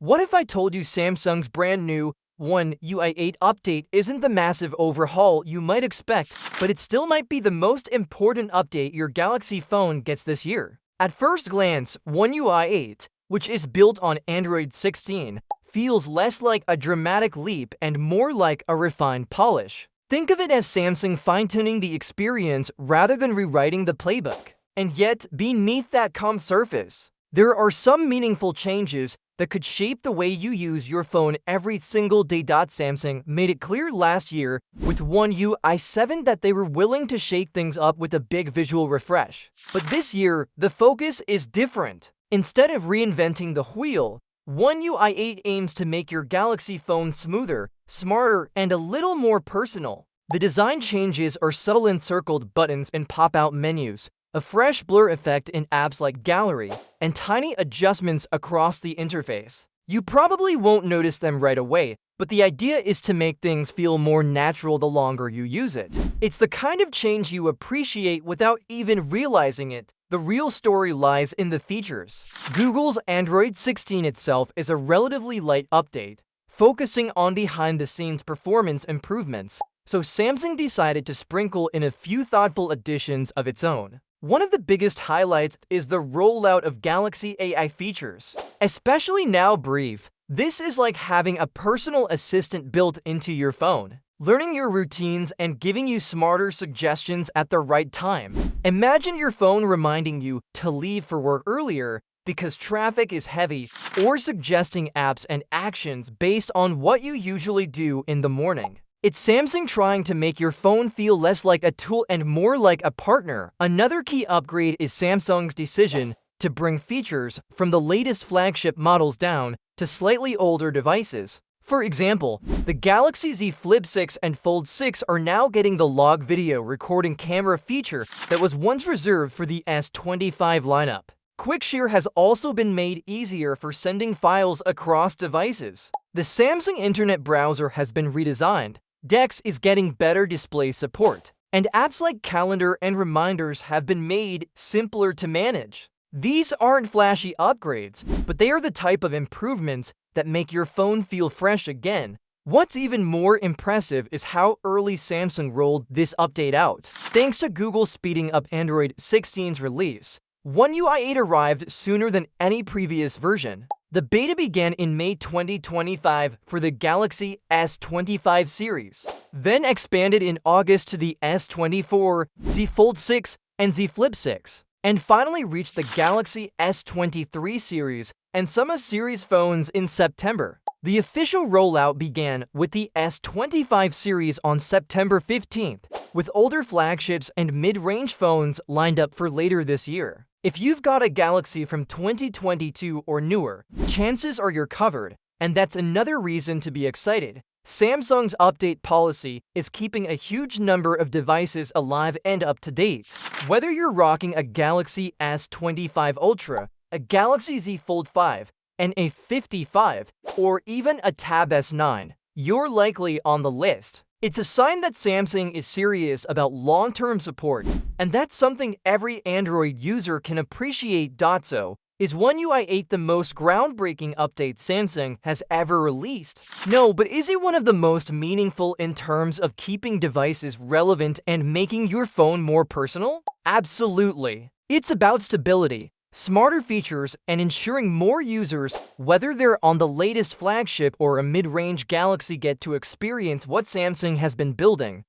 What if I told you Samsung's brand new One UI 8 update isn't the massive overhaul you might expect, but it still might be the most important update your Galaxy phone gets this year? At first glance, One UI 8, which is built on Android 16, feels less like a dramatic leap and more like a refined polish. Think of it as Samsung fine-tuning the experience rather than rewriting the playbook. And yet, beneath that calm surface, there are some meaningful changes that could shape the way you use your phone every single day. Samsung made it clear last year with One UI 7 that they were willing to shake things up with a big visual refresh. But this year, the focus is different. Instead of reinventing the wheel, One UI 8 aims to make your Galaxy phone smoother, smarter, and a little more personal. The design changes are subtle encircled buttons and pop-out menus, a fresh blur effect in apps like Gallery, and tiny adjustments across the interface. You probably won't notice them right away, but the idea is to make things feel more natural the longer you use it. It's the kind of change you appreciate without even realizing it. The real story lies in the features. Google's Android 16 itself is a relatively light update, focusing on behind-the-scenes performance improvements, so Samsung decided to sprinkle in a few thoughtful additions of its own. One of the biggest highlights is the rollout of Galaxy AI features. Especially now brief, this is like having a personal assistant built into your phone, learning your routines and giving you smarter suggestions at the right time. Imagine your phone reminding you to leave for work earlier because traffic is heavy, or suggesting apps and actions based on what you usually do in the morning. It's Samsung trying to make your phone feel less like a tool and more like a partner. Another key upgrade is Samsung's decision to bring features from the latest flagship models down to slightly older devices. For example, the Galaxy Z Flip 6 and Fold 6 are now getting the log video recording camera feature that was once reserved for the S25 lineup. Quick Share has also been made easier for sending files across devices. The Samsung Internet browser has been redesigned. Dex is getting better display support, and apps like Calendar and Reminders have been made simpler to manage. These aren't flashy upgrades, but they are the type of improvements that make your phone feel fresh again. What's even more impressive is how early Samsung rolled this update out. Thanks to Google speeding up Android 16's release, One UI 8 arrived sooner than any previous version. The beta began in May 2025 for the Galaxy S25 series, then expanded in August to the S24, Z Fold 6, and Z Flip 6, and finally reached the Galaxy S23 series and some series phones in September. The official rollout began with the S25 series on September 15th, with older flagships and mid-range phones lined up for later this year. If you've got a Galaxy from 2022 or newer, chances are you're covered, and that's another reason to be excited. Samsung's update policy is keeping a huge number of devices alive and up to date. Whether you're rocking a Galaxy S25 Ultra, a Galaxy Z Fold 5, an A55, or even a Tab S9, you're likely on the list. It's a sign that Samsung is serious about long-term support, and that's something every Android user can appreciate. So, is One UI 8 the most groundbreaking update Samsung has ever released? No, but is it one of the most meaningful in terms of keeping devices relevant and making your phone more personal? Absolutely. It's about stability, smarter features, and ensuring more users, whether they're on the latest flagship or a mid-range Galaxy, get to experience what Samsung has been building.